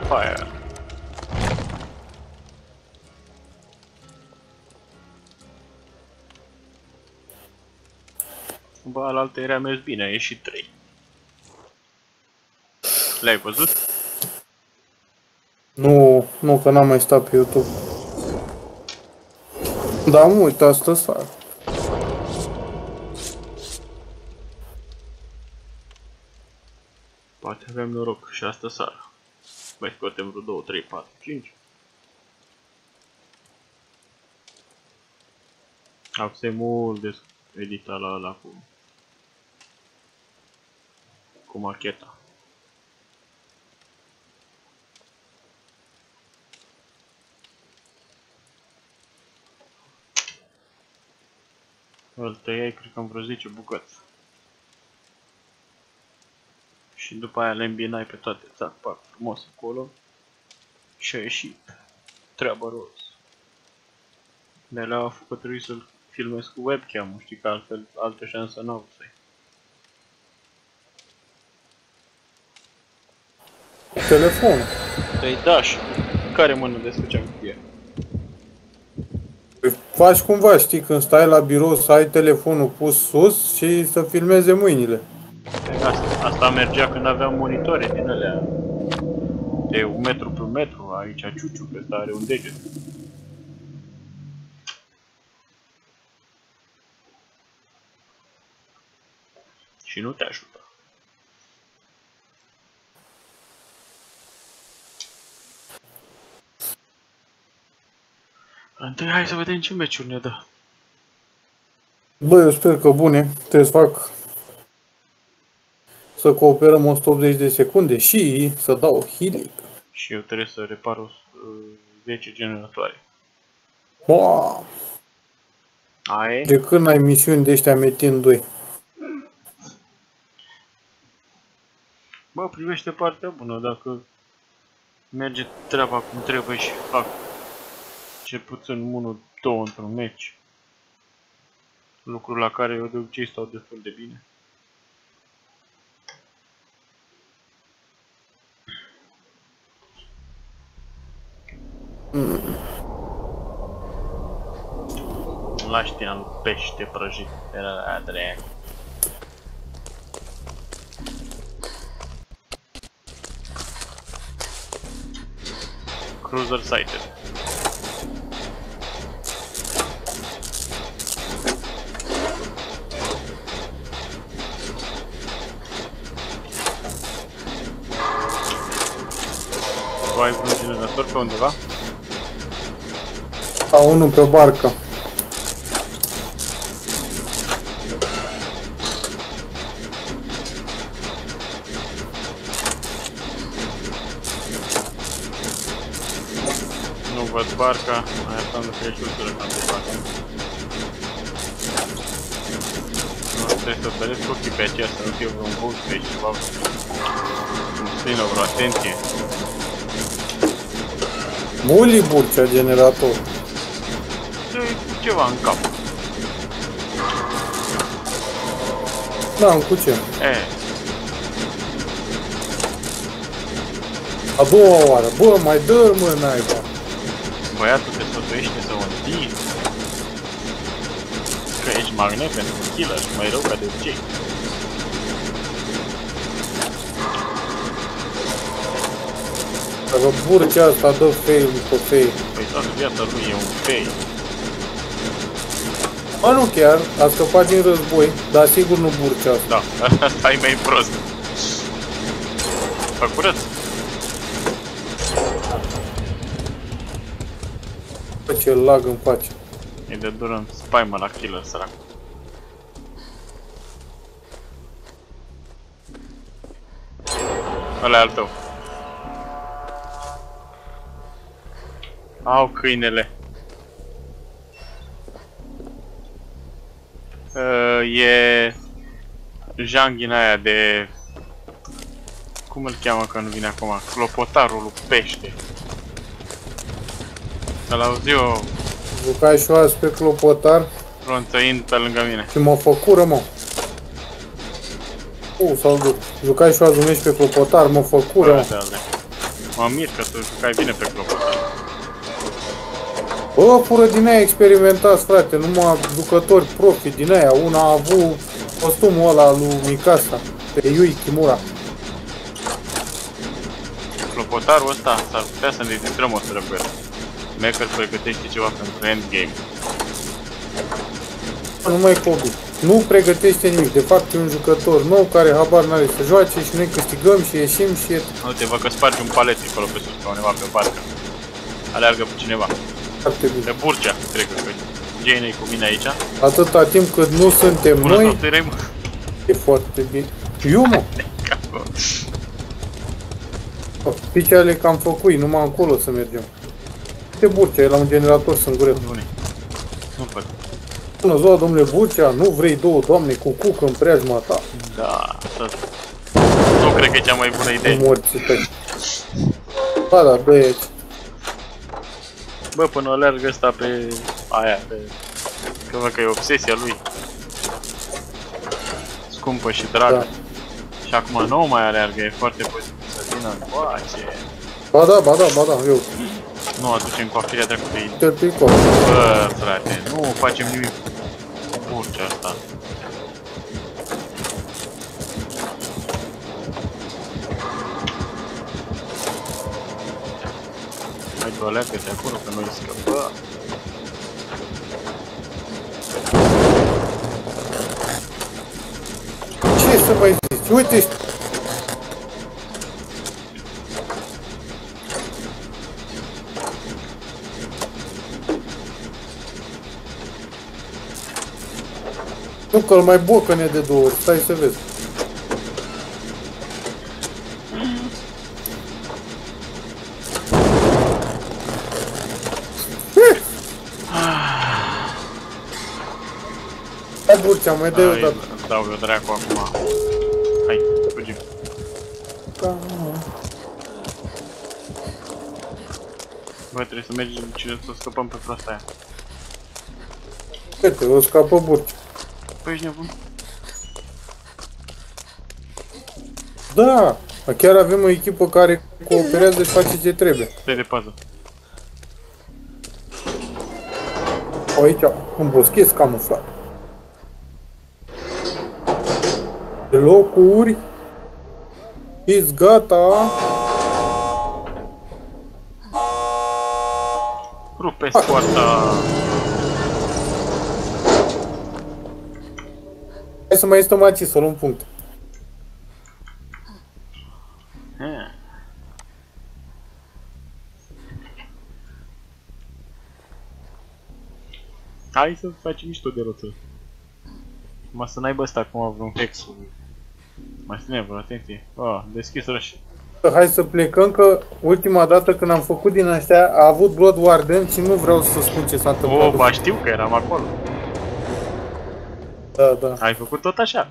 fire. Bă, alaltă era mers bine, a ieșit 3. Le-ai văzut? Nu, nu, că n-am mai stat pe YouTube. Da, am uitat asta seara. Poate avem noroc și asta seara. Mai scoatem vreo 2, 3, 4, 5. Asta e mult de editat la ăla cu macheta. Îl tăiai, cred că în vreo 10 bucăți. Și după aia le îmbinai pe toate, țac, pac, frumos acolo. Și a ieșit treaba roz. De alea a făcut că trebuie să-l filmez cu webcam, știi că altfel, altă șansă n-au să-i. Telefon. Păi da, și care mână desfăceam cu ea? Păi faci cumva, știi, când stai la birou să ai telefonul pus sus și să filmeze mâinile. Asta mergea când aveam monitoare din alea de 1 metru pe 1 metru, aici ciuciu, că ăsta are un deget. Și nu te ajută. Întâi hai să vedem ce meciuri ne dă. Bă, eu sper că bune, trebuie să fac să cooperăm 180 de secunde și să dau healing. Și eu trebuie să repar 10 generatoare. Boa! Aia e? De când ai misiuni de ăștia Metin 2? Bă, privește partea bună, dacă merge treaba cum trebuie și fac cel puțin 1-2 într-un meci. Lucru la care eu de obicei stau destul de bine. La știam pește prăjit, era la drept. Cruiser sighted. Tu ai vreun generator pe undeva? A, unul pe barcă. Nu văd barca, mai asta nu fie șutură cam de barca. Nu, trebuie să vedeți ochii pe aceea, să nu fie vreun bug pe aici ceva. Nu țină vreo atenție. Muli Burcea generator. Dă-i ceva în cap. Da, cu ce? A doua oară. Bă, mai dă mă, naiba. Băiatul te sfătuiește să o întii. Că ești magnet pentru killer, mai rău ca de obicei. Dacă Burcea asta dă fail după fail. Păi toată viața lui e un fail. Mă, nu chiar, a scăpat din război, dar sigur nu Burcea asta. Da, asta e mai prost. Fă curăț. Bă, ce lag îmi face. E de dur în spaimă la killer, sărac. Ăla e al tău. Au câinele. E janghina aia de... Cum îl cheamă că nu vine acum? Clopotarul lui pește. Să-l auzi eu Jucai și azi pe clopotar ronțăind pe lângă mine. și mă făcură, mă. Salut. Jucai și azi un meci pe clopotar, mă făcură, mă. Mă mir că tu cai bine pe clopotar. Bă, fură din aia experimentați, frate, numai jucători profi din aia. Una a avut costumul ăla lui Mikasa, pe Yui Kimura. Clopotarul ăsta s-ar putea să ne distrăm o sără cu el. Maker pregătește ceva pentru endgame. Nu mai Kobe. Nu pregătește nimic. De fapt e un jucător nou care habar n-are să joace și noi câștigăm și ieșim și e... Uite, văd că sparge un palet acolo pe sus, pe undeva pe parcă. Aleargă pe cineva. Foarte bine. Pe Burcea, cred că Jane e cu mine aici. Atâta timp cât nu suntem Bună noi, software, mă. e foarte bine. Eu, mă! Picioarele că am făcut, numai încolo să mergem. Uite Burcea, e la un generator sângurel. Nu văd. Bună ziua, domnule Burcea, nu vrei două doamne cu cuc în preajma ta? Da, nu cred că e cea mai bună idee. Morții tăi. Ba da, dă aici. Bă, până alergă ăsta pe aia, pe... Că văd că e obsesia lui. Scumpă și dragă. Da. Și acum nu mai alergă, e foarte posibil să vină încoace. Ba da, eu. Nu aducem coafirea dracu de ei. Te picor. Bă, frate, nu facem nimic cu Burcea asta. Hai tu aleargă-te acolo că noi scăpăm. Ce să mai zici? Uite, nu că-l mai bocăne de două ori, stai să vezi. Hai Burcea, mai dă-i o dată. Dau eu dracu acum. Hai, fugim. Bă, trebuie să mergem să scăpăm pe proasta aia. Uite, o scapă Burcea. Păi ești nebun? Da, chiar avem o echipă care cooperează și face ce trebuie. Stai de pază. Aici, un boschet camuflat. De locuri. Ești gata. Rupe scoarta. Hai să mai stăm aici, să luăm punct. Hai să facem mișto de roță. Numai să n-aibă ăsta acum vreun hex. Mai ține vreo atenție. Deschis rush. Hai să plecăm că ultima dată când am făcut din astea a avut Blood Warden și nu vreau să spun ce s-a întâmplat. Ba știu că eram acolo. Da. Ai făcut tot așa.